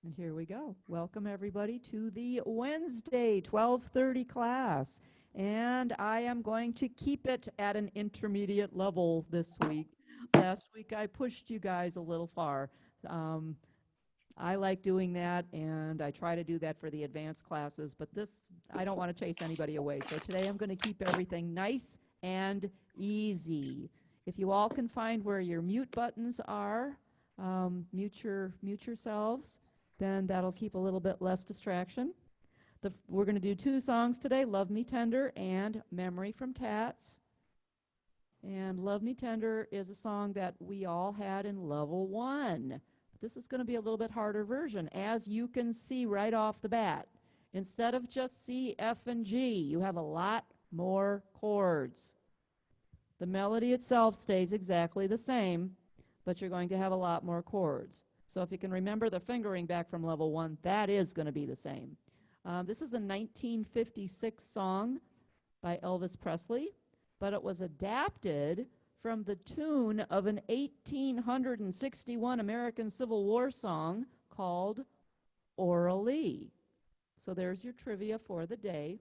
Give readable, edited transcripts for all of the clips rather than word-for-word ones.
And here we go. Welcome everybody to the Wednesday 12:30 class. And I am going to keep it at an intermediate level this week. Last week I pushed you guys a little far. Um, I like doing that, and I try to do that for the advanced classes, but this, I don't want to chase anybody away. So today I'm going to keep everything nice and easy. If you all can find where your mute buttons are, mute yourselves, then that'll keep a little bit less distraction. We're going to do two songs today, Love Me Tender and Memory from Tats. And Love Me Tender is a song that we all had in level 1. This is going to be a little bit harder version, as you can see right off the bat. Instead of just C, F, and G, you have a lot more chords. The melody itself stays exactly the same, but you're going to have a lot more chords. So if you can remember the fingering back from level 1, that is going to be the same. This is a 1956 song by Elvis Presley, but it was adapted from the tune of an 1861 American Civil War song called Orally. So there's your trivia for the day.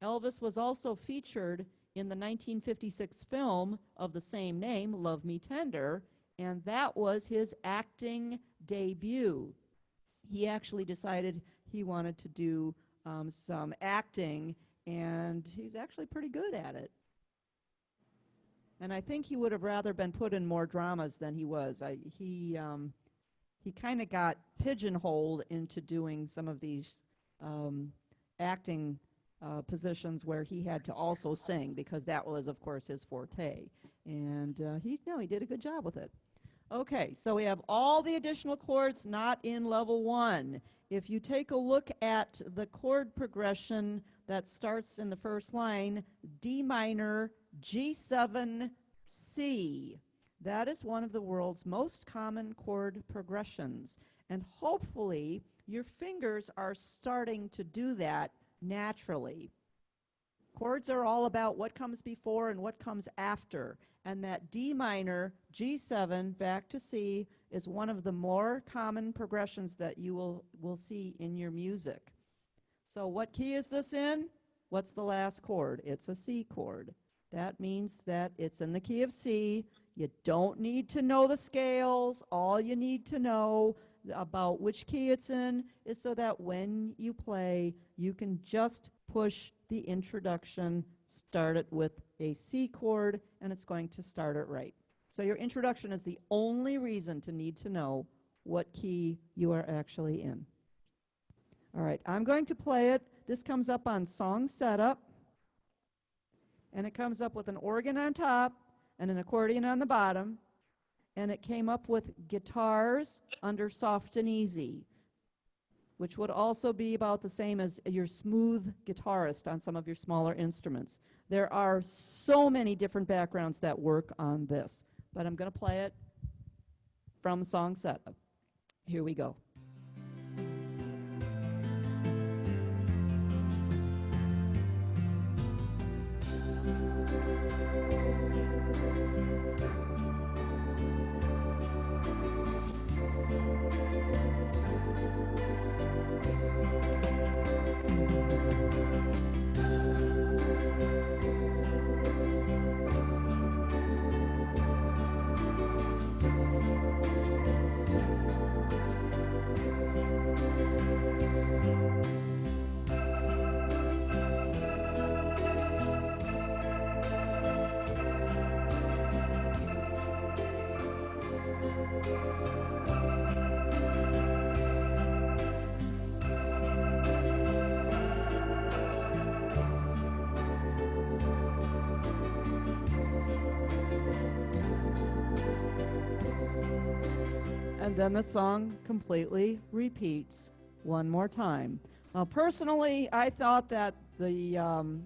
Elvis was also featured in the 1956 film of the same name, Love Me Tender, and that was his acting debut. He actually decided he wanted to do some acting, and he's actually pretty good at it. And I think he would have rather been put in more dramas than he was. He kind of got pigeonholed into doing some of these acting positions where he had to also sing, because that was, of course, his forte. And he did a good job with it. Okay, so we have all the additional chords not in level 1. If you take a look at the chord progression that starts in the first line, D minor, G7, C. That is one of the world's most common chord progressions. And hopefully your fingers are starting to do that naturally. Chords are all about what comes before and what comes after. And that D minor, G7, back to C is one of the more common progressions that you will see in your music. So what key is this in? What's the last chord? It's a C chord. That means that it's in the key of C. You don't need to know the scales. All you need to know about which key it's in is so that when you play, you can just push the introduction, start it with a C chord, and it's going to start it right. So your introduction is the only reason to need to know what key you are actually in. All right, I'm going to play it. This comes up on song setup, and it comes up with an organ on top and an accordion on the bottom, and it came up with guitars under soft and easy, which would also be about the same as your smooth guitarist on some of your smaller instruments. There are so many different backgrounds that work on this, but I'm going to play it from song setup. Here we go. And then the song completely repeats one more time. Now, personally, I thought that the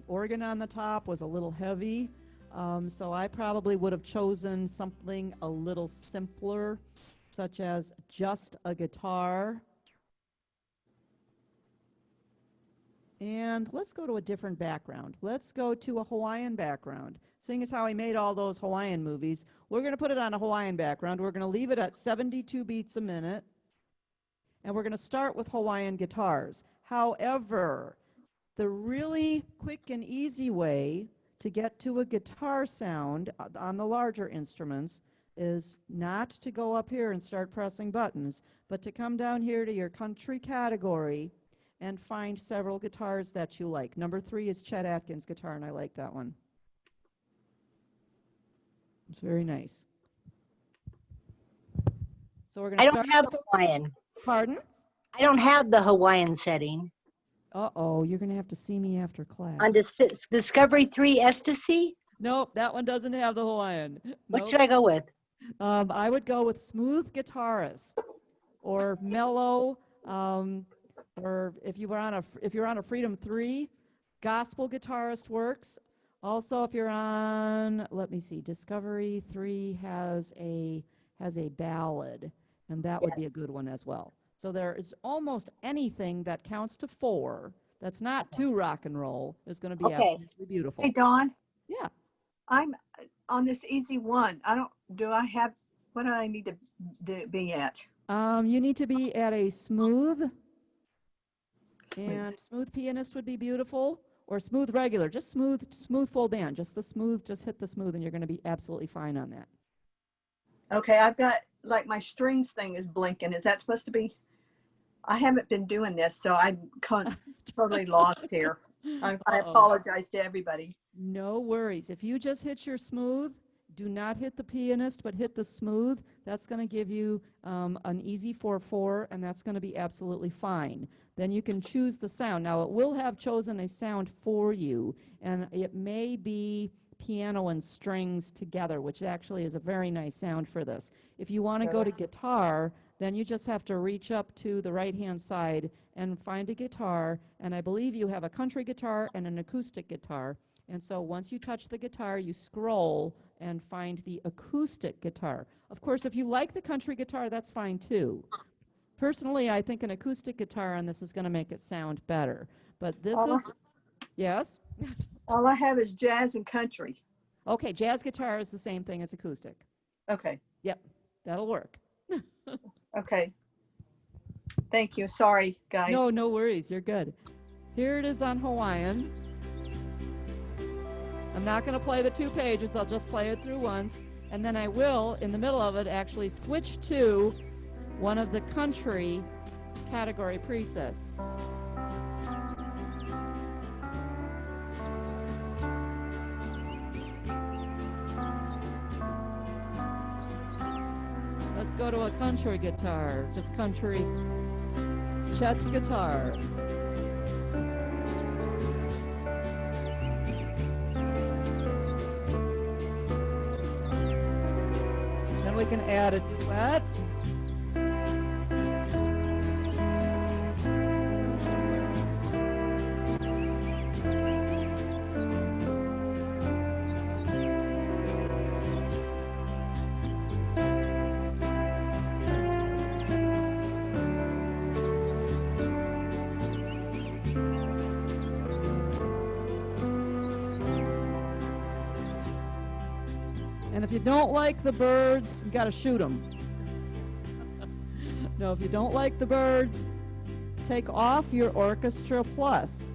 organ on the top was a little heavy, so I probably would have chosen something a little simpler, such as just a guitar. And let's go to a different background. Let's go to a Hawaiian background. Seeing as how he made all those Hawaiian movies, we're going to put it on a Hawaiian background. We're going to leave it at 72 beats a minute. and we're going to start with Hawaiian guitars. However, the really quick and easy way to get to a guitar sound on the larger instruments is not to go up here and start pressing buttons, but to come down here to your country category and find several guitars that you like. Number 3 is Chet Atkins guitar, and I like that one. It's very nice. So we're going to start. I don't have Hawaiian. Pardon? I don't have the Hawaiian setting. Uh-oh, you're going to have to see me after class. On Discovery 3 Ecstasy? Nope, that one doesn't have the Hawaiian. What Nope. should I go with? I would go with smooth guitarist or mellow, or if you're on a Freedom 3, gospel guitarist works. Also, if you're on, let me see, Discovery 3 has a ballad, and that would be a good one as well. So there is almost anything that counts to 4 that's not too rock and roll is going to be absolutely beautiful. Hey, Dawn. Yeah. I'm on this easy one. What do I need to be at? You need to be at a smooth, and smooth pianist would be beautiful, or smooth regular, just smooth full band, just hit the smooth, and you're going to be absolutely fine on that. Okay, I've got, like, my strings thing is blinking. Is that supposed to be? I haven't been doing this, so I'm totally lost here. I apologize to everybody. No worries. If you just hit your smooth, do not hit the pianist, but hit the smooth. That's going to give you an easy 4/4, and that's going to be absolutely fine. Then you can choose the sound. Now, it will have chosen a sound for you, and it may be piano and strings together, which actually is a very nice sound for this. If you want to go to guitar, then you just have to reach up to the right-hand side and find a guitar, and I believe you have a country guitar and an acoustic guitar. And so once you touch the guitar, you scroll and find the acoustic guitar. Of course, if you like the country guitar, that's fine too. Personally, I think an acoustic guitar on this is going to make it sound better. But this is, yes? All I have is jazz and country. Okay, jazz guitar is the same thing as acoustic. Okay. Yep, that'll work. Okay. Thank you. Sorry, guys. No worries. You're good. Here it is on Hawaiian. I'm not going to play the 2 pages. I'll just play it through once. And then I will, in the middle of it, actually switch to one of the country category presets. Let's go to a country guitar. Just country. It's Chet's guitar. Then we can add a duet. And if you don't like the birds, you got to shoot them. No, if you don't like the birds, take off your Orchestra Plus.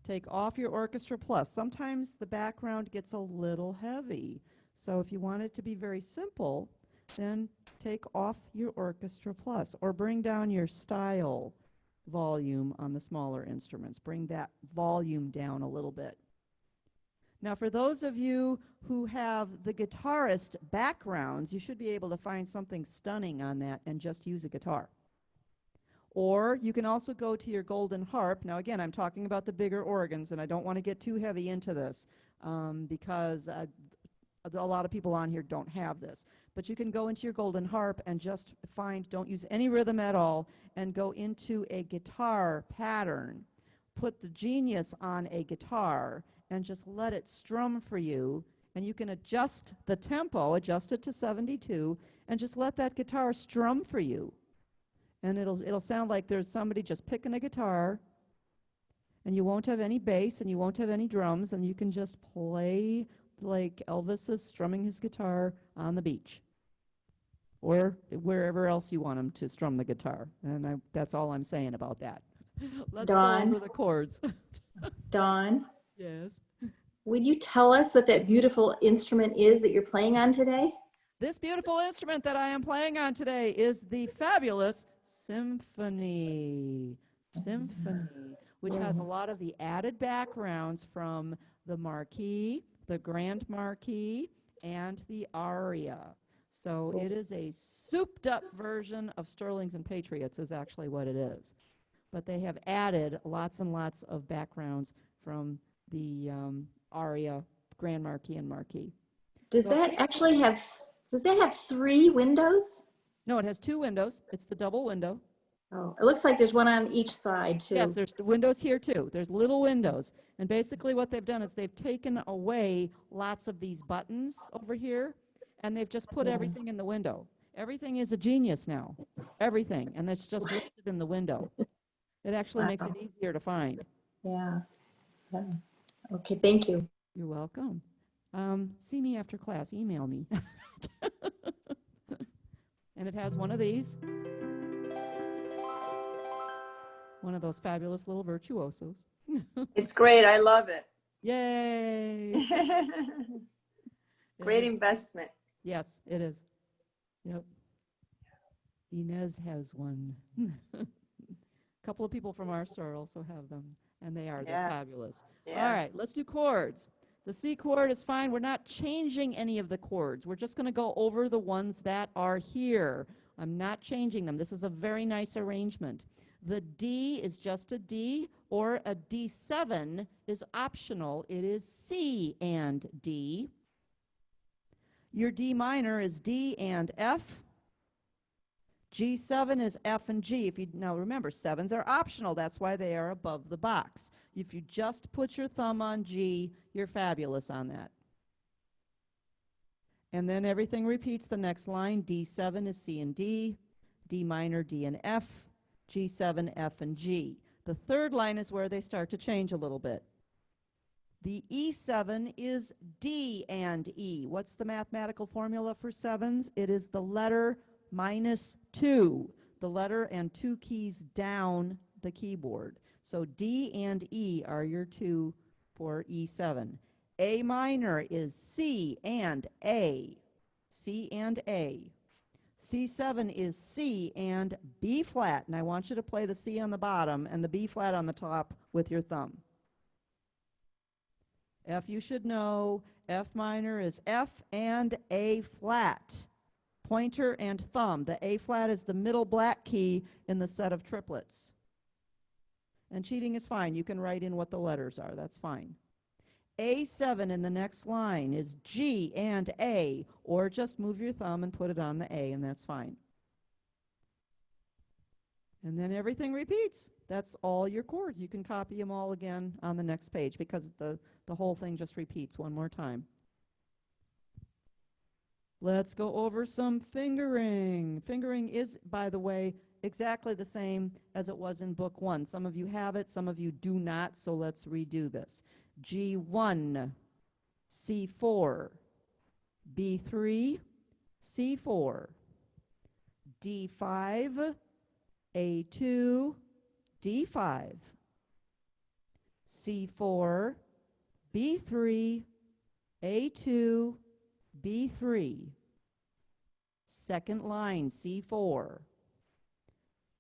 Take off your Orchestra Plus. Sometimes the background gets a little heavy. So if you want it to be very simple, then take off your Orchestra Plus, or bring down your style volume on the smaller instruments. Bring that volume down a little bit. Now, for those of you who have the guitarist backgrounds, you should be able to find something stunning on that and just use a guitar. Or you can also go to your golden harp. Now, again, I'm talking about the bigger organs, and I don't want to get too heavy into this because a lot of people on here don't have this. But you can go into your golden harp and just don't use any rhythm at all, and go into a guitar pattern. Put the Genius on a guitar and just let it strum for you, and you can adjust the tempo, adjust it to 72, and just let that guitar strum for you. And it'll sound like there's somebody just picking a guitar, and you won't have any bass, and you won't have any drums, and you can just play like Elvis is strumming his guitar on the beach. or wherever else you want them to strum the guitar. And that's all I'm saying about that. Let's go Dawn, over the chords. Dawn, Yes. would you tell us what that beautiful instrument is that you're playing on today? This beautiful instrument that I am playing on today is the fabulous symphony, which has a lot of the added backgrounds from the marquis, the grand marquis, and the aria. So it is a souped up version of Sterlings and Patriots is actually what it is. But they have added lots and lots of backgrounds from the aria, grand marquis, and marquis. Does So that actually have, does that have 3 windows? No, it has 2 windows. It's the double window. Oh, it looks like there's one on each side too. Yes, there's the windows here too. There's little windows. And basically what they've done is they've taken away lots of these buttons over here, and they've just put everything in the window. Everything is a genius now. Everything. And it's just listed in the window. It actually makes it easier to find. Yeah. Yeah. Okay, thank you. You're welcome. See me after class. Email me. And it has one of these. One of those fabulous little virtuosos. It's great. I love it. Yay! Great It is- investment. Yes, it is. Yep. Inez has one. A couple of people from our store also have them, and they're Yeah. fabulous. Yeah. All right, let's do chords. The C chord is fine. We're not changing any of the chords. We're just going to go over the ones that are here. I'm not changing them. This is a very nice arrangement. The D is just a D, or a D7 is optional. It is C and D. Your D minor is D and F. G7 is F and G. Now remember, 7s are optional. That's why they are above the box. If you just put your thumb on G, you're fabulous on that. And then everything repeats the next line. D7 is C and D. D minor, D and F. G7, F and G. The third line is where they start to change a little bit. The E7 is D and E. What's the mathematical formula for 7s? It is the letter -2, the letter and 2 keys down the keyboard. So D and E are your 2 for E7. A minor is C and A. C and A. C7 is C and B flat. And I want you to play the C on the bottom and the B flat on the top with your thumb. F you should know. F minor is F and A flat. Pointer and thumb. The A flat is the middle black key in the set of triplets. And cheating is fine. You can write in what the letters are. That's fine. A7 in the next line is G and A, or just move your thumb and put it on the A, and that's fine. And then everything repeats. That's all your chords. You can copy them all again on the next page because the whole thing just repeats one more time. Let's go over some fingering. Fingering is, by the way, exactly the same as it was in book 1. Some of you have it, some of you do not, so let's redo this. G1, C4, B3, C4, D5, A2, D5, C4, B3, A2, B3. Second line, C4.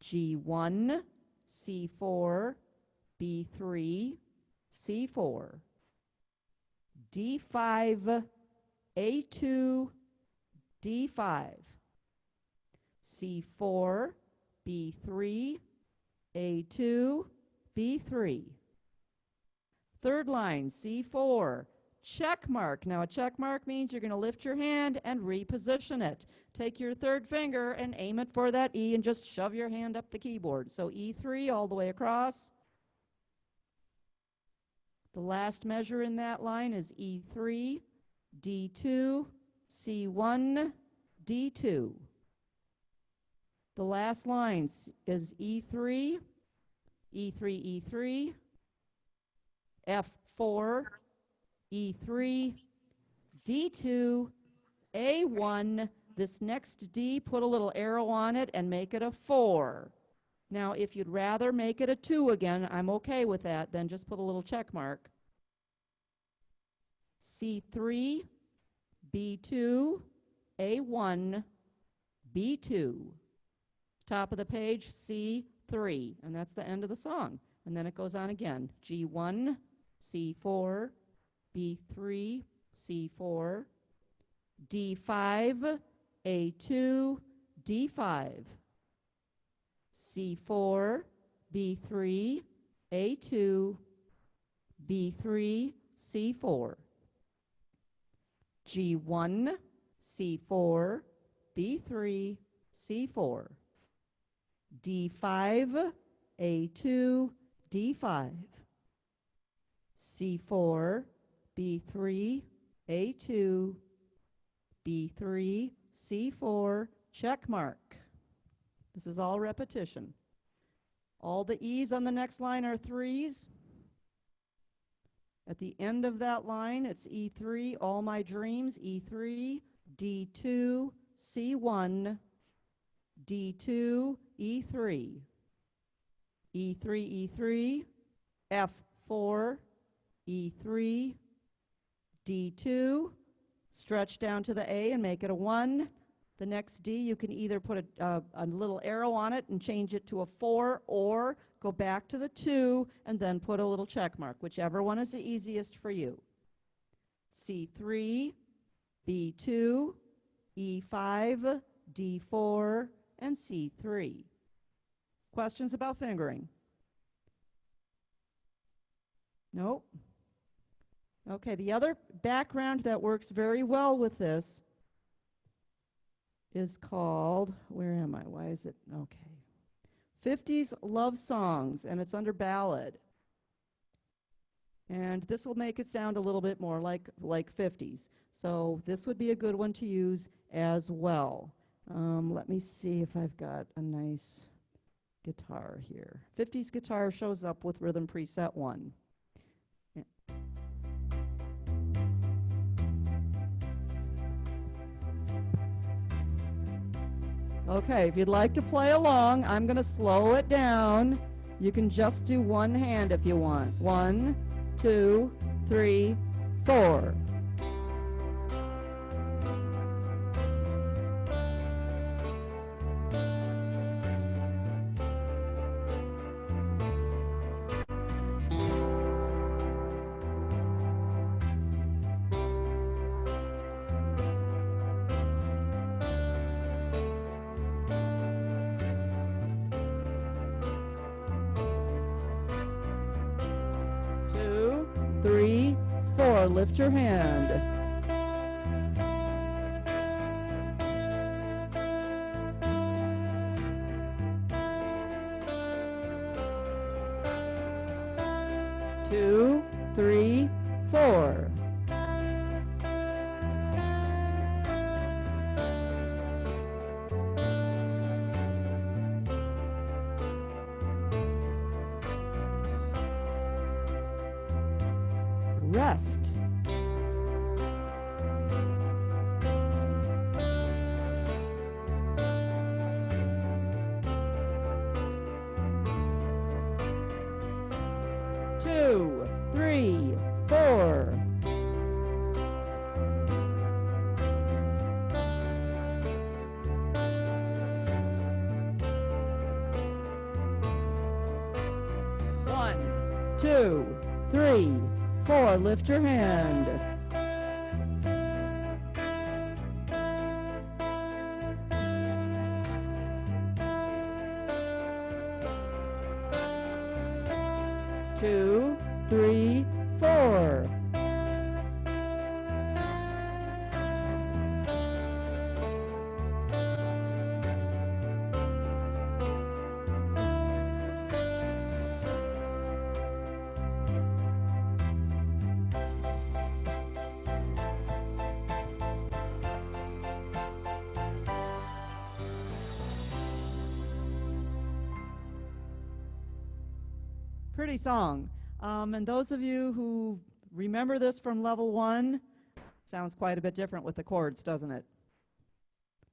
G1, C4, B3, C4. D5, A2, D5. C4, B3, A2, B3. Third line, C4. Check mark. Now a check mark means you're going to lift your hand and reposition it. Take your third finger and aim it for that E and just shove your hand up the keyboard. So E3 all the way across. The last measure in that line is E3, D2, C1, D2. The last line is E3, E3, E3, F4, E3, D2, A1, This next D, put a little arrow on it and make it a 4. Now, if you'd rather make it a 2 again, I'm okay with that. Then just put a little check mark. C3, B2, A1, B2. Top of the page, C3, and that's the end of the song. And then it goes on again. G1, C4, B3, C4, D5, A2, D5, C4, B3, A2, B3, C4, G1, C4, B3, C4, D5, A2, D5, C4, B3, A2, B3, C4, check mark. This is all repetition. All the E's on the next line are 3s. At the end of that line, it's E3, all my dreams, E3, D2, C1, D2, E3, E3, E3, F4, E3, D2, stretch down to the A and make it a 1. The next D, you can either put a little arrow on it and change it to a 4, or go back to the 2 and then put a little check mark, whichever one is the easiest for you. C3, B2, E5, D4, and C3. Questions about fingering? Nope. Okay, the other background that works very well with this is called, where am I? Why is it? Okay. 50s love songs, and it's under ballad. And this will make it sound a little bit more like 50s. So this would be a good one to use as well. Let me see if I've got a nice guitar here. 50s guitar shows up with rhythm preset 1. Okay, if you'd like to play along, I'm going to slow it down. You can just do one hand if you want. 1, 2, 3, 4. Lift your hand. Two, three, 4. Rest. Two, three, 4. One, 2, 3, 4. Lift your hand. Two, three, 4. Pretty song. And those of you who remember this from level 1, sounds quite a bit different with the chords, doesn't it?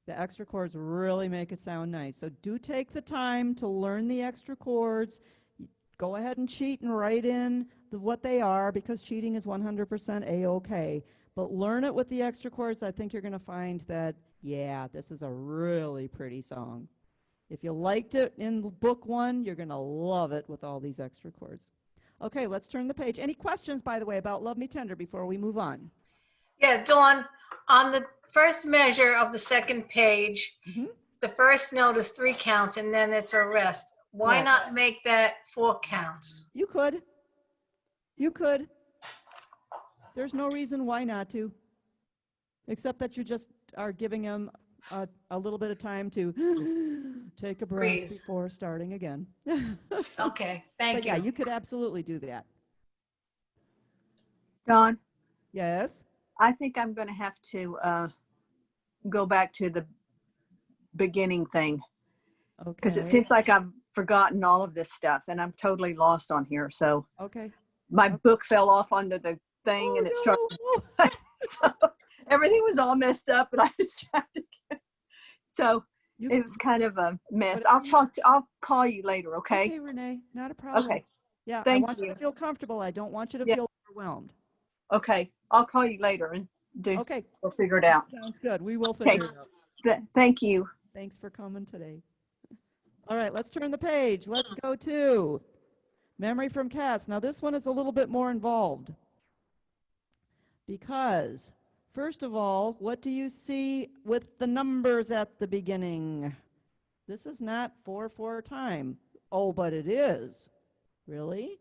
The extra chords really make it sound nice. So do take the time to learn the extra chords. Go ahead and cheat and write in what they are, because cheating is 100% A-OK. But learn it with the extra chords. I think you're going to find that, yeah, this is a really pretty song. If you liked it in book one, you're going to love it with all these extra chords. Okay, let's turn the page. Any questions, by the way, about Love Me Tender before we move on? Yeah, Dawn, on the first measure of the second page, Mhm. the first note is 3 counts and then it's a rest. Why Right. not make that 4 counts? You could. You could. There's no reason why not to, except that you just are giving him a little bit of time to take a breath Breathe. before starting again. Okay, thank But yeah, you. you could absolutely do that. Dawn, Yes? I think I'm going to have to go back to the beginning thing, because it Okay. seems like I've forgotten all of this stuff and I'm totally lost on here. So Okay. my Okay. book fell off onto the thing and it struck. Oh, no. So everything was all messed up and I was trying to get, so You- it was kind of a mess. Whatever I'll call you later. Okay. Okay, Renee, not a problem. Okay. Yeah, I Thank want you you. to feel comfortable. I don't want you to Yeah. feel overwhelmed. Okay. I'll call you later and Okay, we'll figure it out. sounds good. We will Okay. figure it out. Thank you. Thanks for coming today. All right, let's turn the page. Let's go to Memory from Cats. Now, this one is a little bit more involved because, first of all, what do you see with the numbers at the beginning? This is not 4/4 time. Oh, but it is. Really?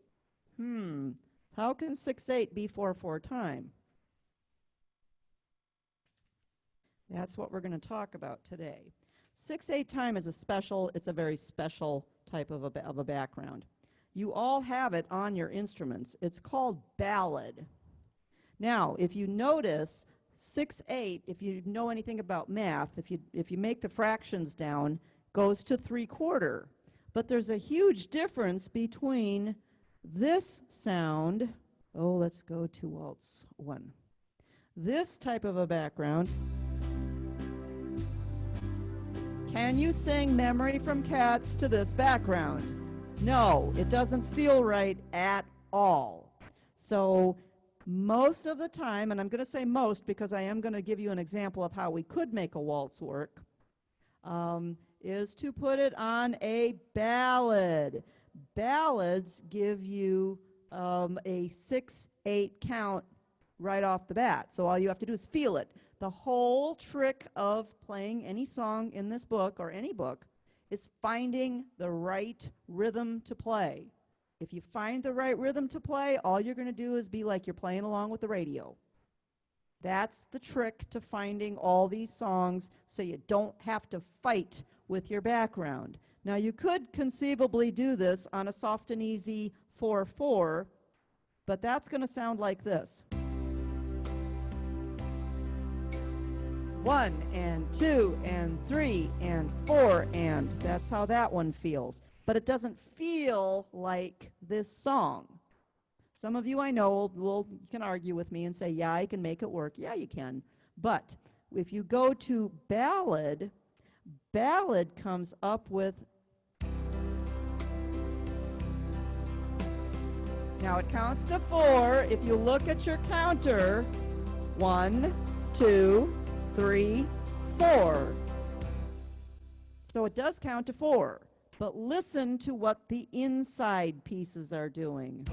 How can 6/8 be 4/4 time? That's what we're going to talk about today. 6/8 time is it's a very special type of a background. You all have it on your instruments. It's called ballad. Now, if you notice, 6/8, if you know anything about math, if you make the fractions down, goes to 3/4. But there's a huge difference between this sound. Oh, let's go to waltz 1. This type of a background. Can you sing Memory from Cats to this background? No, it doesn't feel right at all. So most of the time, and I'm going to say most because I am going to give you an example of how we could make a waltz work, is to put it on a ballad. Ballads give you a 6/8 count right off the bat. So all you have to do is feel it. The whole trick of playing any song in this book or any book is finding the right rhythm to play. If you find the right rhythm to play, all you're going to do is be like you're playing along with the radio. That's the trick to finding all these songs so you don't have to fight with your background. Now, you could conceivably do this on a soft and easy 4/4, but that's going to sound like this. 1 and 2 and 3 and 4, and that's how that one feels. But it doesn't feel like this song. Some of you I know can argue with me and say, yeah, I can make it work. Yeah, you can. But if you go to ballad, ballad comes up with, now it counts to 4. If you look at your counter, 1, 2, 3, 4. So it does count to 4, but listen to what the inside pieces are doing.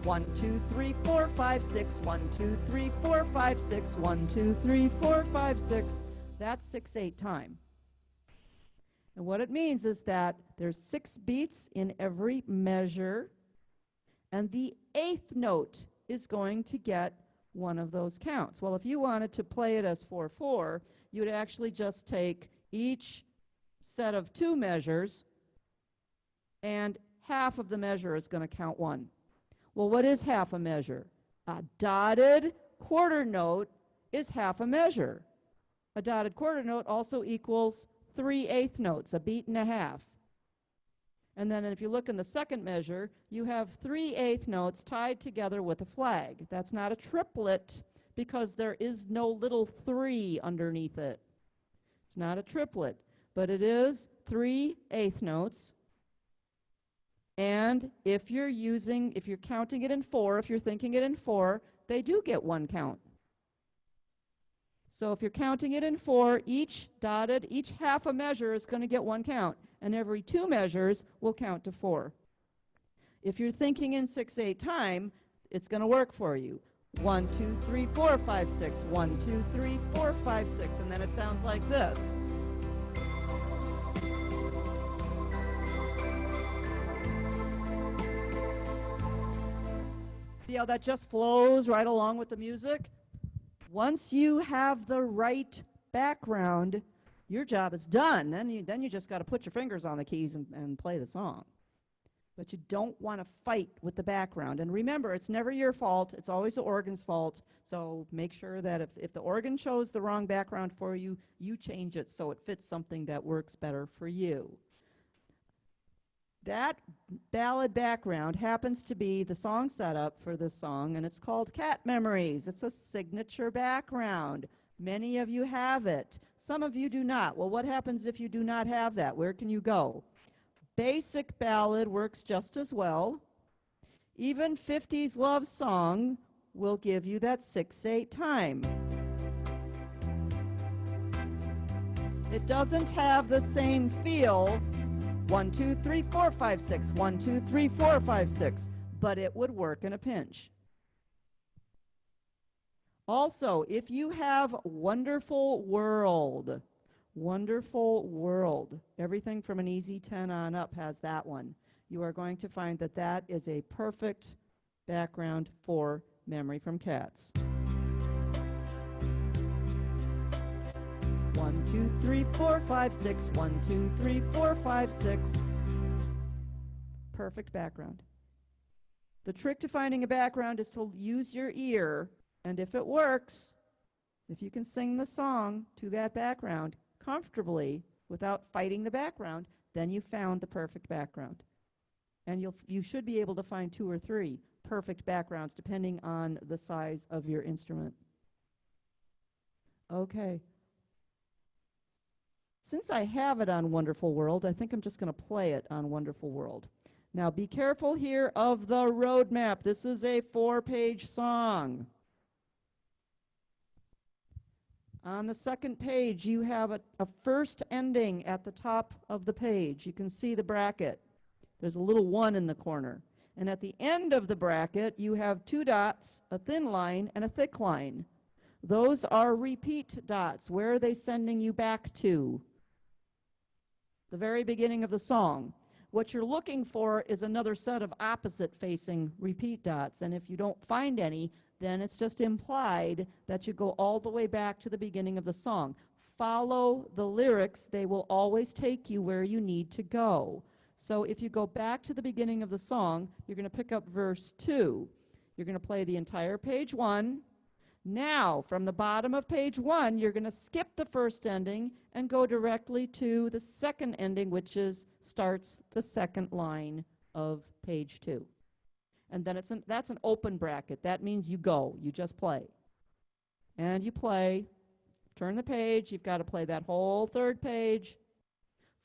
1, 2, 3, 4, 5, 6, 1, 2, 3, 4, 5, 6, 1, 2, 3, 4, 5, 6. That's 6/8 time. And what it means is that there's 6 beats in every measure, and the 8th note is going to get one of those counts. Well, if you wanted to play it as 4/4, you'd actually just take each set of 2 measures, and half of the measure is going to count 1. Well, what is half a measure? A dotted quarter note is half a measure. A dotted quarter note also equals 3/8 notes, a beat and a half. And then if you look in the second measure, you have 3/8 notes tied together with a flag. That's not a triplet because there is no little 3 underneath it. It's not a triplet, but it is 3 eighth notes. And if you're counting it in 4, if you're thinking it in 4, they do get 1 count. So if you're counting it in 4, each half a measure is going to get 1 count, and every 2 measures will count to 4. If you're thinking in 6/8 time, it's going to work for you. 1, 2, 3, 4, 5, 6. 1, 2, 3, 4, 5, 6. And then it sounds like this. See how that just flows right along with the music? Once you have the right background, your job is done. Then you just got to put your fingers on the keys and play the song. But you don't want to fight with the background. And remember, it's never your fault. It's always the organ's fault. So make sure that if the organ chose the wrong background for you, you change it so it fits something that works better for you. That ballad background happens to be the song setup for this song, and it's called Cat Memories. It's a signature background. Many of you have it. Some of you do not. Well, what happens if you do not have that? Where can you go? Basic ballad works just as well. Even 50s love song will give you that 6/8 time. It doesn't have the same feel, 1, 2, 3, 4, 5, 6, 1, 2, 3, 4, 5, 6, but it would work in a pinch. Also, if you have Wonderful World, everything from an easy 10 on up has that one. You are going to find that that is a perfect background for Memory from Cats. 1, 2, 3, 4, 5, 6. 1, 2, 3, 4, 5, 6. Perfect background. The trick to finding a background is to use your ear, and if it works, if you can sing the song to that background comfortably without fighting the background, then you found the perfect background. And you should be able to find 2 or 3 perfect backgrounds depending on the size of your instrument. Okay. Since I have it on Wonderful World, I think I'm just going to play it on Wonderful World. Now be careful here of the road map. This is a 4-page song. On the second page, you have a first ending at the top of the page. You can see the bracket. There's a little 1 in the corner. And at the end of the bracket, you have 2 dots, a thin line, and a thick line. Those are repeat dots. Where are they sending you back to? The very beginning of the song. What you're looking for is another set of opposite-facing repeat dots. And if you don't find any, then it's just implied that you go all the way back to the beginning of the song. Follow the lyrics. They will always take you where you need to go. So if you go back to the beginning of the song, you're going to pick up verse 2. You're going to play the entire page 1. Now, from the bottom of page 1, you're going to skip the first ending and go directly to the second ending, which starts the second line of page 2. And then that's an open bracket. That means you go. You just play. And you play. Turn the page. You've got to play that whole third page.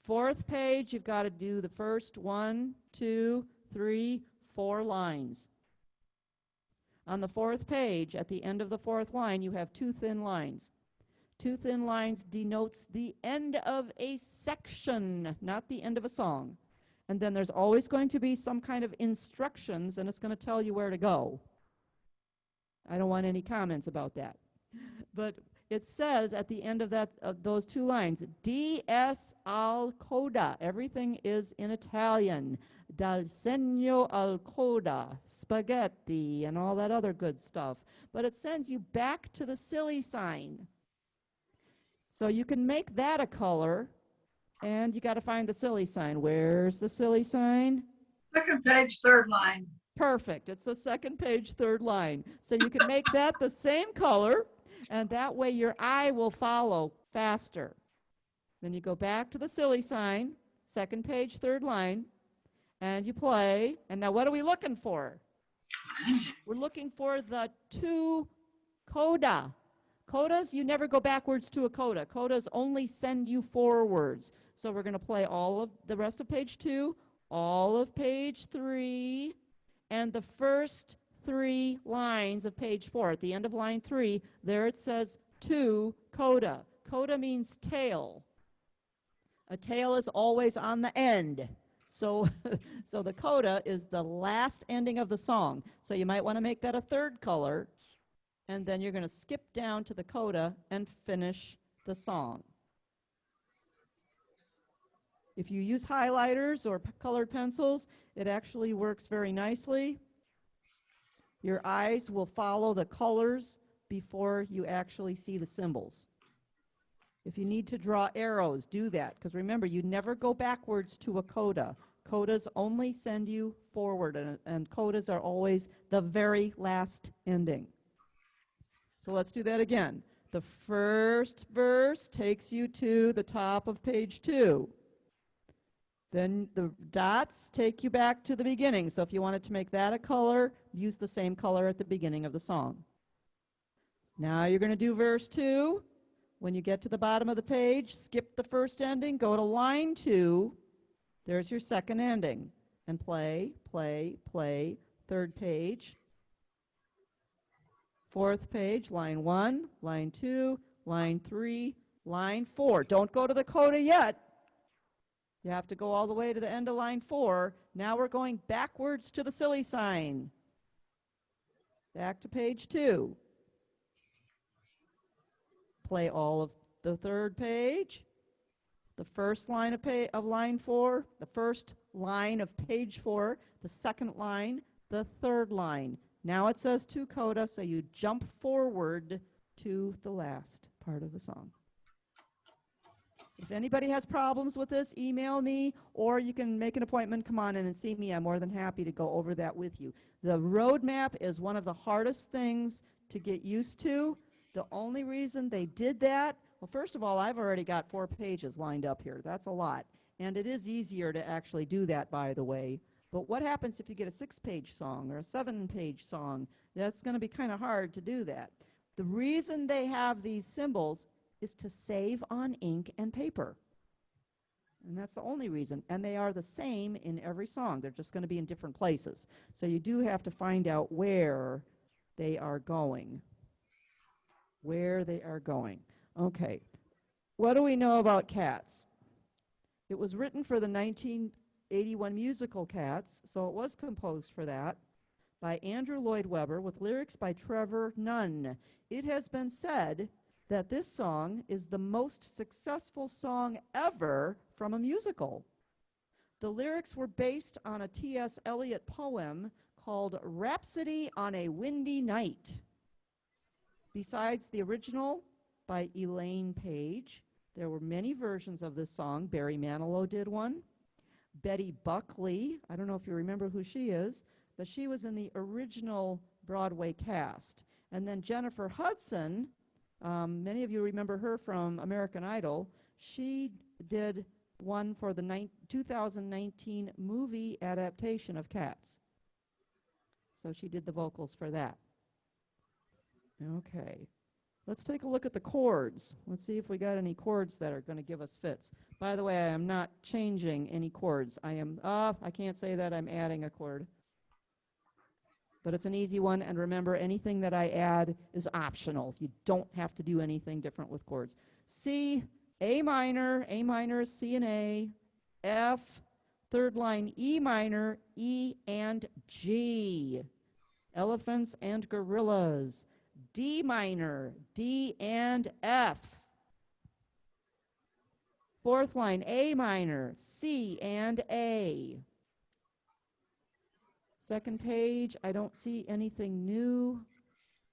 Fourth page, you've got to do the first 1, 2, 3, 4 lines. On the fourth page, at the end of the fourth line, you have 2 thin lines. 2 thin lines denotes the end of a section, not the end of a song. And then there's always going to be some kind of instructions, and it's going to tell you where to go. I don't want any comments about that. But it says at the end of those 2 lines, DS al coda. Everything is in Italian. Dal segno al coda, spaghetti, and all that other good stuff. But it sends you back to the silly sign. So you can make that a color. And you got to find the silly sign. Where's the silly sign? Second page, third line. Perfect. It's the second page, third line. So you can make that the same color, and that way your eye will follow faster. Then you go back to the silly sign, second page, third line, and you play. And now what are we looking for? We're looking for the 2 Coda. Codas, you never go backwards to a coda. Codas only send you forwards. So we're going to play all of the rest of page 2, all of page 3, and the first 3 lines of page 4. At the end of line 3, there it says to coda. Coda means tail. A tail is always on the end. So, so the coda is the last ending of the song. So you might want to make that a third color, and then you're going to skip down to the coda and finish the song. If you use highlighters or colored pencils, it actually works very nicely. Your eyes will follow the colors before you actually see the symbols. If you need to draw arrows, do that, because remember, you never go backwards to a coda. Codas only send you forward, and codas are always the very last ending. So let's do that again. The first verse takes you to the top of page 2. Then the dots take you back to the beginning. So if you wanted to make that a color, use the same color at the beginning of the song. Now you're going to do verse 2. When you get to the bottom of the page, skip the first ending, go to line 2. There's your second ending. And play, play, play. Third page. Fourth page, line 1, line 2, line 3, line 4. Don't go to the coda yet. You have to go all the way to the end of line 4. Now we're going backwards to the silly sign. Back to page 2. Play all of the third page. The first line of line 4, the first line of page 4, the second line, the third line. Now it says to coda, so you jump forward to the last part of the song. If anybody has problems with this, email me, or you can make an appointment, come on in and see me. I'm more than happy to go over that with you. The roadmap is one of the hardest things to get used to. The only reason they did that, well, first of all, I've already got 4 pages lined up here. That's a lot. And it is easier to actually do that, by the way. But what happens if you get a 6-page song or a 7-page song? That's going to be kind of hard to do that. The reason they have these symbols is to save on ink and paper. And that's the only reason. And they are the same in every song. They're just going to be in different places. So you do have to find out where they are going. Where they are going. Okay. What do we know about Cats? It was written for the 1981 musical Cats, so it was composed for that, by Andrew Lloyd Webber with lyrics by Trevor Nunn. It has been said that this song is the most successful song ever from a musical. The lyrics were based on a T.S. Eliot poem called Rhapsody on a Windy Night. Besides the original by Elaine Page, there were many versions of this song. Barry Manilow did one. Betty Buckley, I don't know if you remember who she is, but she was in the original Broadway cast. And then Jennifer Hudson, many of you remember her from American Idol. She did one for the 2019 movie adaptation of Cats. So she did the vocals for that. Okay. Let's take a look at the chords. Let's see if we got any chords that are going to give us fits. By the way, I am not changing any chords. I can't say that I'm adding a chord. But it's an easy one, and remember, anything that I add is optional. You don't have to do anything different with chords. C, A minor is C and A, F, third line E minor, E and G. Elephants and gorillas. D minor, D and F. Fourth line, A minor, C and A. Second page, I don't see anything new.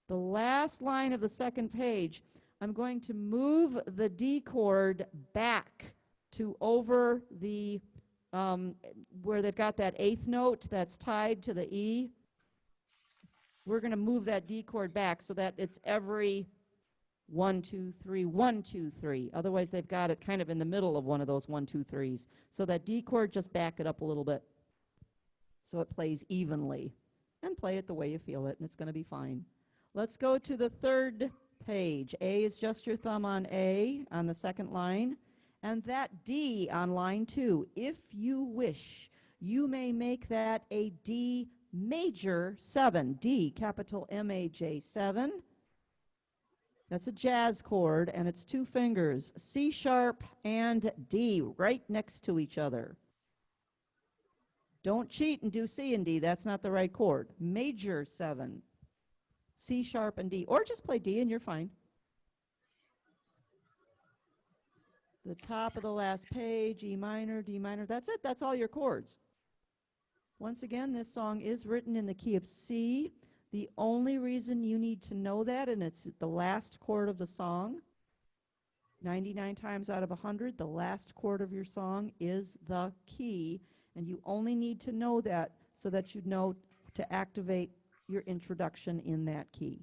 The last line of the second page, I'm going to move the D chord back to over the, where they've got that 8th note that's tied to the E. We're going to move that D chord back so that it's every 1, 2, 3, 1, 2, 3. Otherwise, they've got it kind of in the middle of one of those 1, 2, 3s. So that D chord, just back it up a little bit so it plays evenly. And play it the way you feel it, and it's going to be fine. Let's go to the third page. A is just your thumb on A on the second line. And that D on line 2, if you wish, you may make that a D major 7. D, capital M-A-J 7. That's a jazz chord, and it's 2 fingers, C sharp and D, right next to each other. Don't cheat and do C and D. That's not the right chord. Major 7. C sharp and D, or just play D and you're fine. The top of the last page, E minor, D minor. That's it. That's all your chords. Once again, this song is written in the key of C. The only reason you need to know that, and it's the last chord of the song, 99 times out of 100, the last chord of your song is the key, and you only need to know that so that you know to activate your introduction in that key.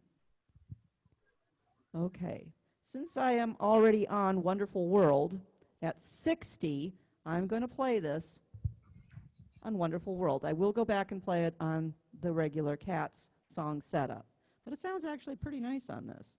Okay, since I am already on Wonderful World, at 60, I'm going to play this on Wonderful World. I will go back and play it on the regular Cats song setup, but it sounds actually pretty nice on this.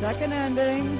Second ending.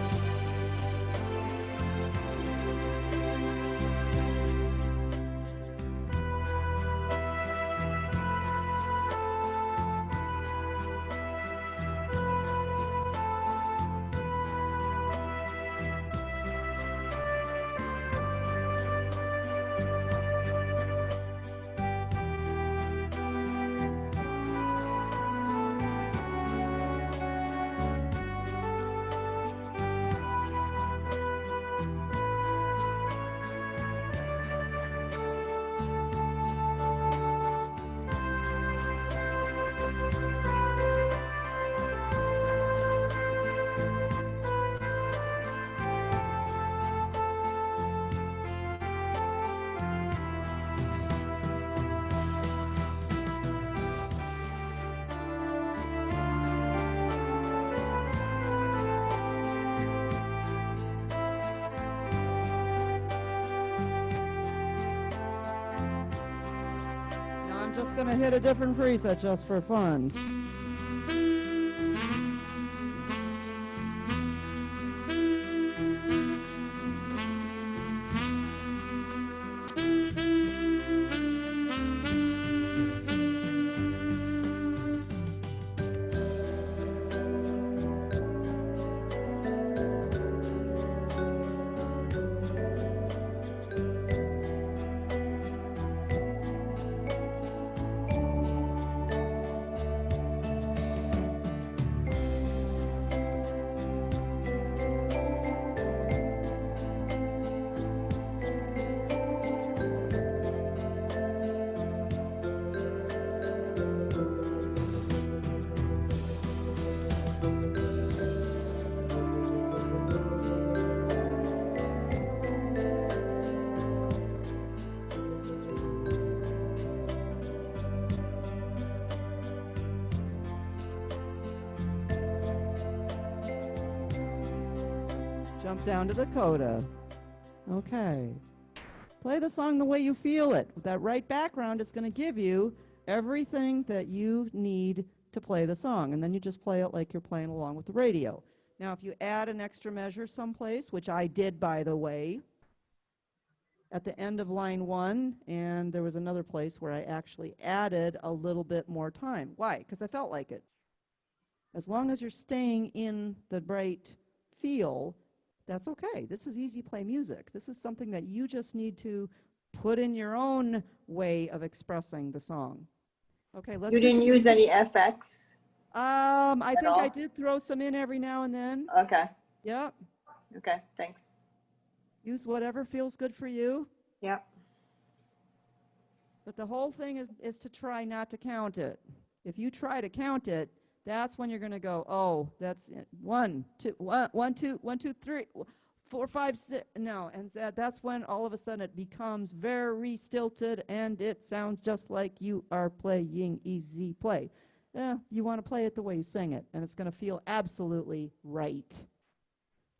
Just gonna hit a different preset just for fun. Jump down to the coda. Okay. Play the song the way you feel it. With that right background, it's going to give you everything that you need to play the song. And then you just play it like you're playing along with the radio. Now, if you add an extra measure someplace, which I did, by the way, at the end of line 1, and there was another place where I actually added a little bit more time. Why? Because I felt like it. As long as you're staying in the right feel, that's okay. This is easy play music. This is something that you just need to put in your own way of expressing the song. Okay, let's You do didn't some use any English. FX? I at think I all? did throw some in every now and then. Okay, Yep. okay, thanks. Use whatever feels good for you. Yep. But the whole thing is to try not to count it. If you try to count it, that's when you're going to go, oh, that's it. 1, 2, 1, 2, 1, 2, 3, 4, 5, 6. No, and that's when all of a sudden it becomes very stilted and it sounds just like you are playing easy play. You want to play it the way you sing it, and it's going to feel absolutely right.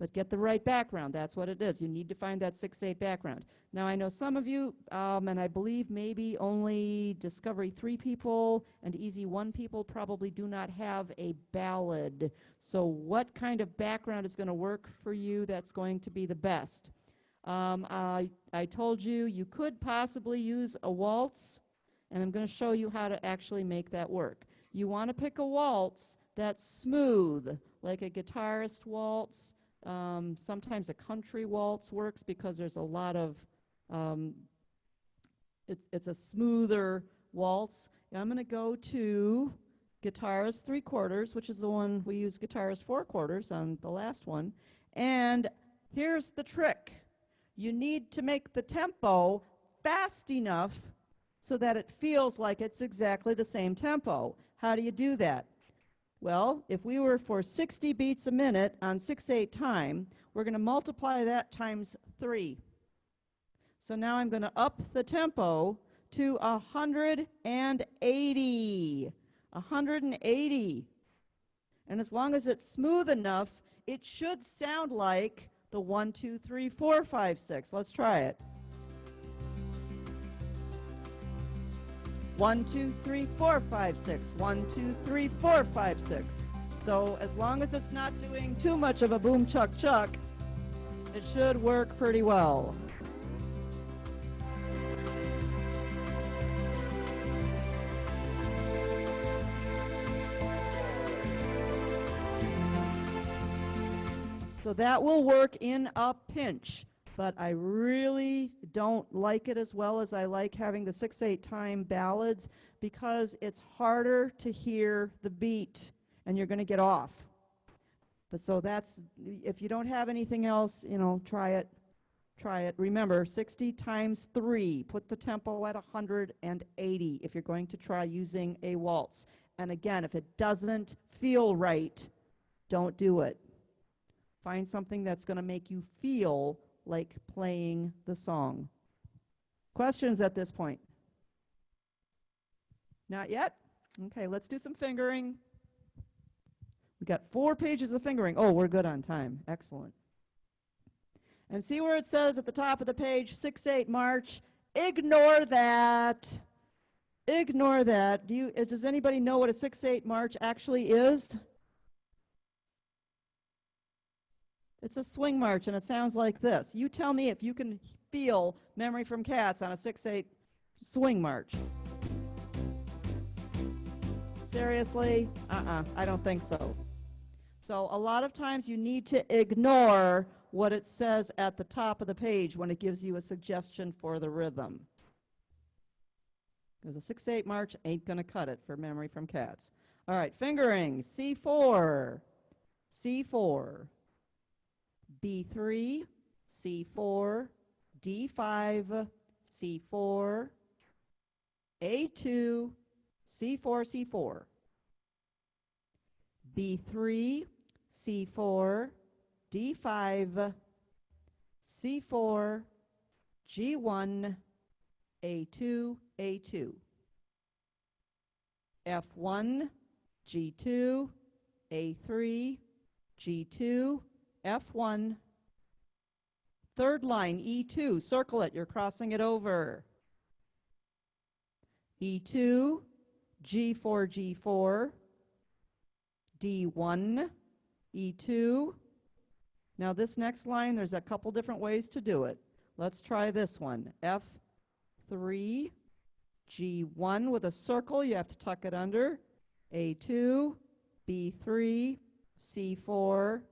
But get the right background. That's what it is. You need to find that 6/8 background. Now, I know some of you, and I believe maybe only Discovery 3 people and Easy 1 people probably do not have a ballad. So what kind of background is going to work for you that's going to be the best? I told you you could possibly use a waltz, and I'm going to show you how to actually make that work. You want to pick a waltz that's smooth, like a guitarist waltz. Sometimes a country waltz works because there's a lot of, it's a smoother waltz. I'm going to go to guitarist 3/4, which is the one we use guitarist 4/4 on the last one. And here's the trick. You need to make the tempo fast enough so that it feels like it's exactly the same tempo. How do you do that? Well, if we were for 60 beats a minute on 6/8 time, we're going to multiply that times 3. So now I'm going to up the tempo to 180. 180. And as long as it's smooth enough, it should sound like the 1, 2, 3, 4, 5, 6. Let's try it. 1, 2, 3, 4, 5, 6. 1, 2, 3, 4, 5, 6. So as long as it's not doing too much of a boom chuck chuck, it should work pretty well. So that will work in a pinch. But I really don't like it as well as I like having the 6/8 time ballads because it's harder to hear the beat and you're going to get off. But so that's, if you don't have anything else, try it. Try it. Remember, 60 times 3. Put the tempo at 180 if you're going to try using a waltz. And again, if it doesn't feel right, don't do it. Find something that's going to make you feel like playing the song. Questions at this point? Not yet? Okay, let's do some fingering. We got 4 pages of fingering. Oh, we're good on time. Excellent. And see where it says at the top of the page, 6/8 march. Ignore that. Ignore that. Does anybody know what a 6/8 march actually is? It's a swing march, and it sounds like this. You tell me if you can feel Memory from Cats on a 6/8 swing march. Seriously? I don't think so. So a lot of times you need to ignore what it says at the top of the page when it gives you a suggestion for the rhythm. Because a 6/8 march ain't going to cut it for Memory from Cats. All right, fingering, C4, C4. B3, C4, D5, C4, A2, C4, C4. B3, C4, D5, C4, G1, A2, A2. F1, G2, A3, G2, F1. Third line, E2, circle it, you're crossing it over. E2, G4, G4, D1, E2. Now this next line, there's a couple different ways to do it. Let's try this one. F3, G1 with a circle. You have to tuck it under. A2, B3, C4,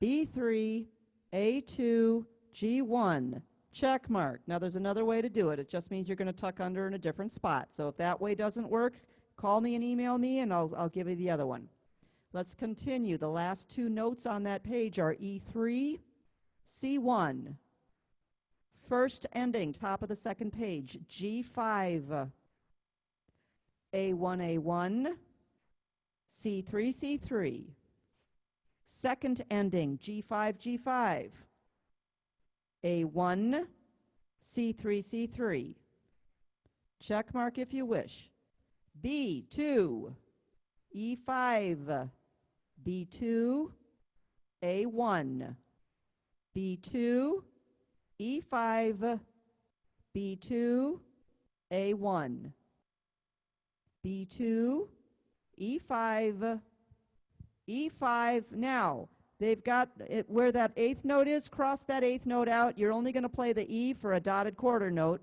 B3, A2, G1. Check mark. Now there's another way to do it. It just means you're going to tuck under in a different spot. So if that way doesn't work, call me and email me and I'll give you the other one. Let's continue. The last two notes on that page are E3, C1. First ending, top of the second page, G5, A1, A1, C3, C3. Second ending, G5, G5, A1, C3, C3. Check mark if you wish. B2, E5, B2, A1, B2, E5, B2, A1, B2, E5, E5. Now, they've got it where that eighth note is, cross that eighth note out. You're only going to play the E for a dotted quarter note.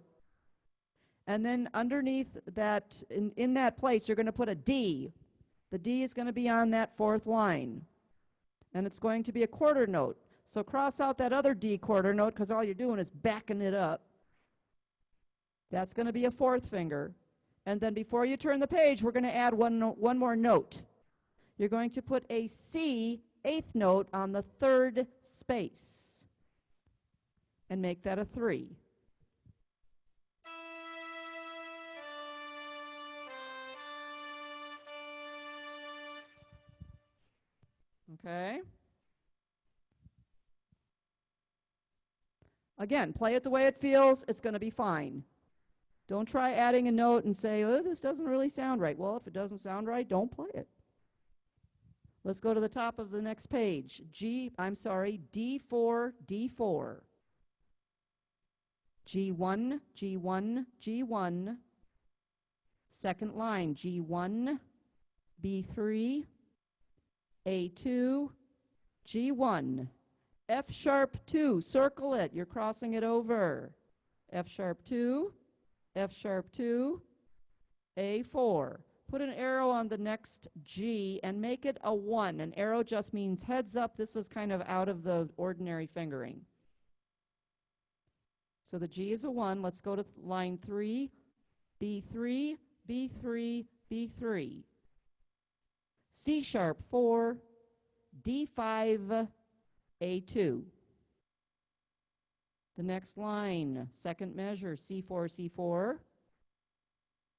And then underneath that, in that place, you're going to put a D. The D is going to be on that fourth line. And it's going to be a quarter note. So cross out that other D quarter note because all you're doing is backing it up. That's going to be a fourth finger. And then before you turn the page, we're going to add one more note. You're going to put a C eighth note on the third space and make that a 3. Okay? Again, play it the way it feels. It's going to be fine. Don't try adding a note and say, oh, this doesn't really sound right. Well, if it doesn't sound right, don't play it. Let's go to the top of the next page. D4, D4. G1, G1, G1. Second line, G1, B3, A2, G1. F sharp 2, circle it. You're crossing it over. F sharp 2, F sharp 2, A4. Put an arrow on the next G and make it a 1. An arrow just means heads up. This is kind of out of the ordinary fingering. So the G is a 1. Let's go to line 3, B3, B3, B3. C sharp 4, D5, A2. The next line, second measure, C4, C4,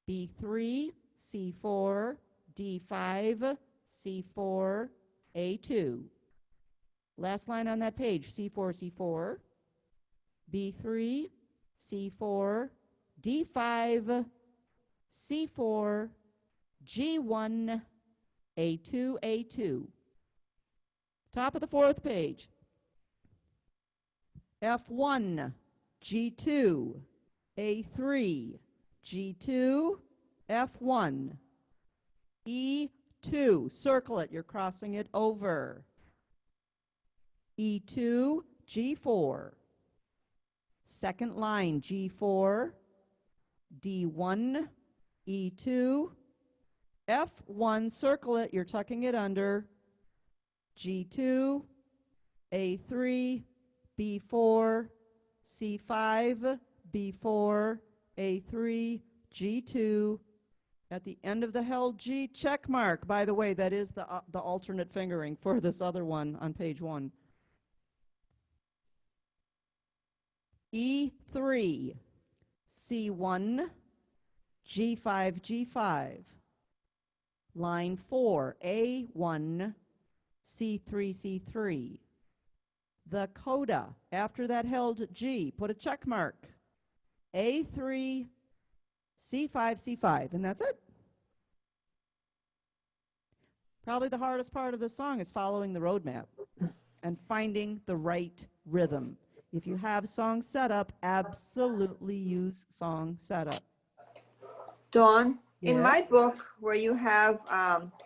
B3, C4, D5, C4, A2. Last line on that page, C4, C4, B3, C4, D5, C4, G1, A2, A2. Top of the fourth page. F1, G2, A3, G2, F1, E2, circle it, you're crossing it over. E2, G4. Second line, G4, D1, E2, F1, circle it, you're tucking it under. G2, A3, B4, C5, B4, A3, G2. At the end of the held G, check mark. By the way, that is the alternate fingering for this other one on page 1. E3, C1, G5, G5. Line 4, A1, C3, C3. The coda, after that held G, put a check mark. A3, C5, C5, and that's it. Probably the hardest part of the song is following the roadmap and finding the right rhythm. If you have song setup, absolutely use song setup. Dawn, in my Yes? book where you have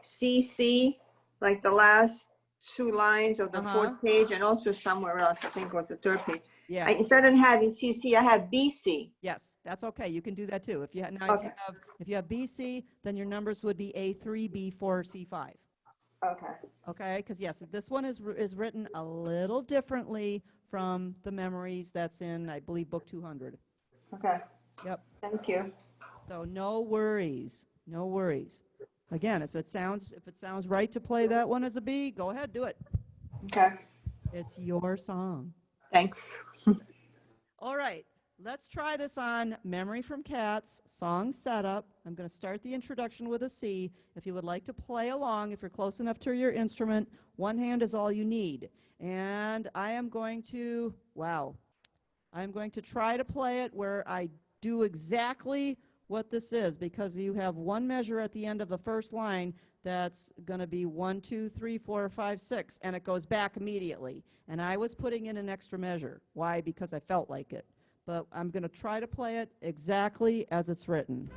CC, like the last 2 lines of the fourth page, and also somewhere else, I think it was the third page, Yeah. Instead of having CC, I have BC. Yes, that's okay. You can do that too. If you now Okay. if you have BC, then your numbers would be A3, B4, C5. Okay. Okay, because yes, this one is written a little differently from the memories that's in, I believe, book 200. Okay. Yep. Thank you. So no worries, no worries. Again, if it sounds right to play that one as a B, go ahead, do it. Okay. It's your song. Thanks. All right, let's try this on Memory from Cats, song setup. I'm going to start the introduction with a C. If you would like to play along, if you're close enough to your instrument, one hand is all you need. And I'm going to try to play it where I do exactly what this is, because you have one measure at the end of the first line that's going to be 1, 2, 3, 4, 5, 6, and it goes back immediately. And I was putting in an extra measure. Why? Because I felt like it. But I'm going to try to play it exactly as it's written.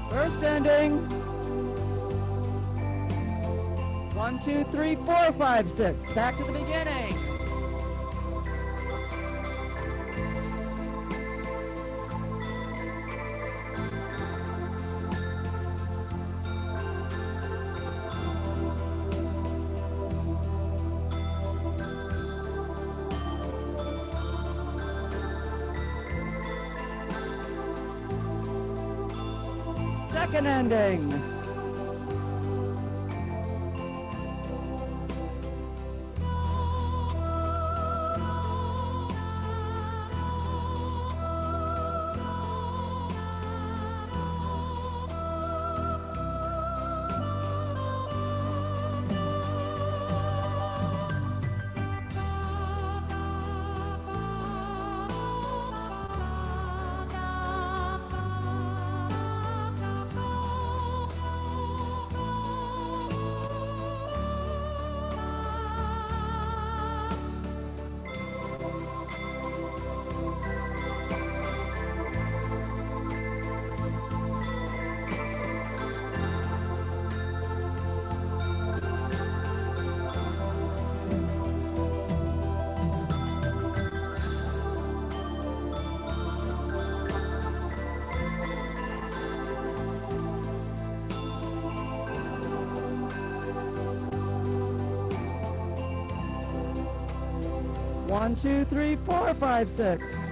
First ending. 1, 2, 3, 4, 5, 6. Back to the beginning. Second ending. One, two, three, four, five, six.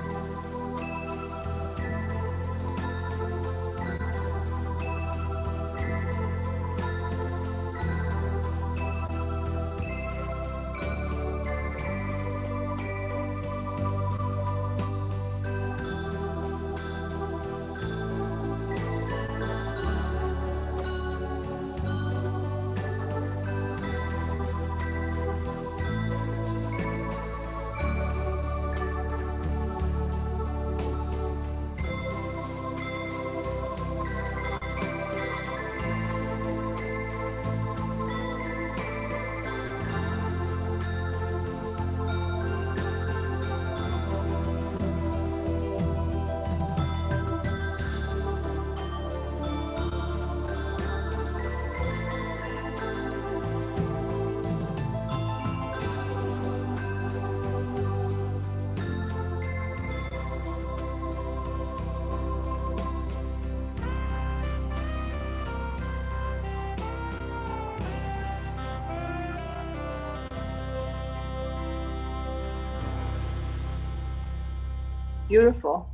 Beautiful.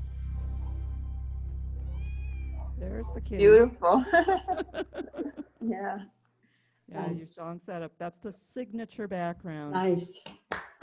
There's the kitty. Beautiful. Yeah. Yeah, your Nice. song setup. That's the signature background. Nice.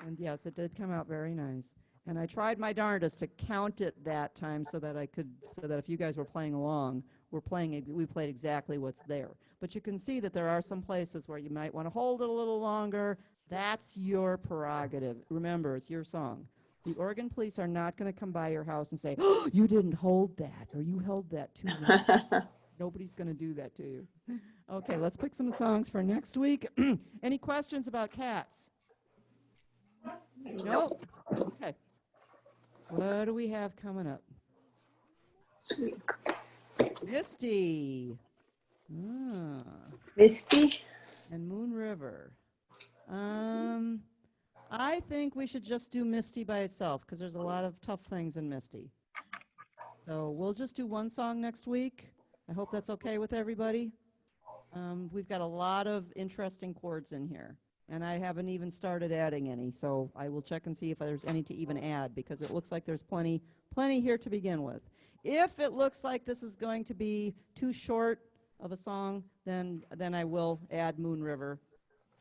And yes, it did come out very nice. And I tried my darndest to count it that time so that if you guys were playing along, we played exactly what's there. But you can see that there are some places where you might want to hold it a little longer. That's your prerogative. Remember, it's your song. The organ police are not going to come by your house and say, oh, you didn't hold that, or you held that too long. Nobody's going to do that to you. Okay, let's pick some songs for next week. Any questions about cats? Nope. Okay. What do we have coming up? Misty. Ah, Misty? and Moon River. I think we should just do Misty by itself because there's a lot of tough things in Misty. So we'll just do one song next week. I hope that's okay with everybody. We've got a lot of interesting chords in here, and I haven't even started adding any, so I will check and see if there's any to even add because it looks like there's plenty here to begin with. If it looks like this is going to be too short of a song, then I will add Moon River.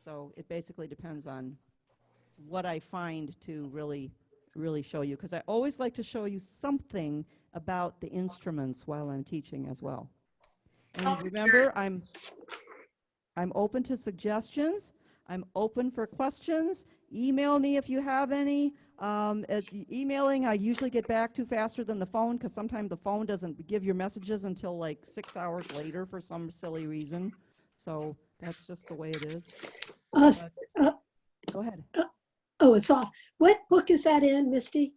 So it basically depends on what I find to really show you, because I always like to show you something about the instruments while I'm teaching as well. And remember, I'm open to suggestions. I'm open for questions. Email me if you have any. As emailing, I usually get back to faster than the phone because sometimes the phone doesn't give your messages until like 6 hours later for some silly reason. So that's just the way it is. Go ahead. Oh, it's off. What book is that in, Misty?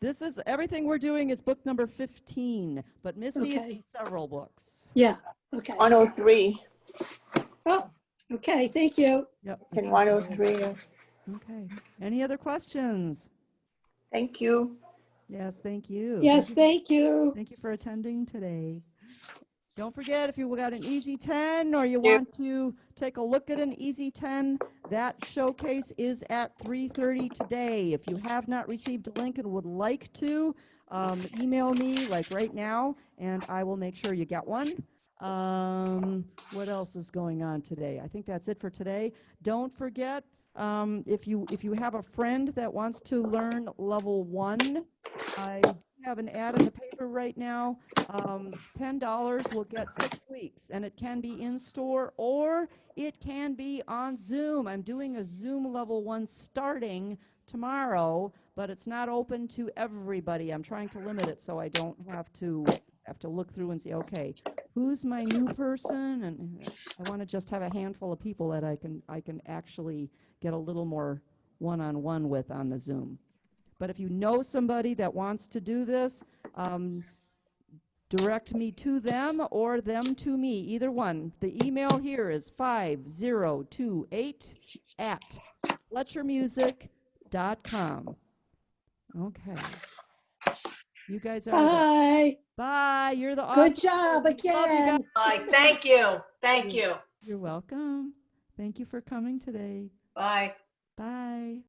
This is everything we're doing is book number 15, but Misty is Okay. in several books. Yeah, okay. 103 Oh, okay, thank you. Yep. and 103. Okay. Any other questions? Thank you. Yes, thank you. Yes, thank you. Thank you for attending today. Don't forget, if you got an Easy 10 or you want to take a look at an Easy 10, that showcase is at 3:30 today. If you have not received a link and would like to, email me like right now, and I will make sure you get one. What else is going on today? I think that's it for today. Don't forget, if you have a friend that wants to learn level 1, I have an ad in the paper right now. $10 will get 6 weeks, and it can be in store or it can be on Zoom. I'm doing a Zoom level 1 starting tomorrow, but it's not open to everybody. I'm trying to limit it so I don't have to look through and say, okay, who's my new person? And I want to just have a handful of people that I can actually get a little more one-on-one with on the Zoom. But if you know somebody that wants to do this, direct me to them or them to me, either one. The email here is 5028@fletchermusic.com. Okay. You guys are the Bye. bye. You're the awesome. Good job Love you guys. again. Bye. Thank you. Thank you. You're welcome. Thank you for coming today. Bye. Bye.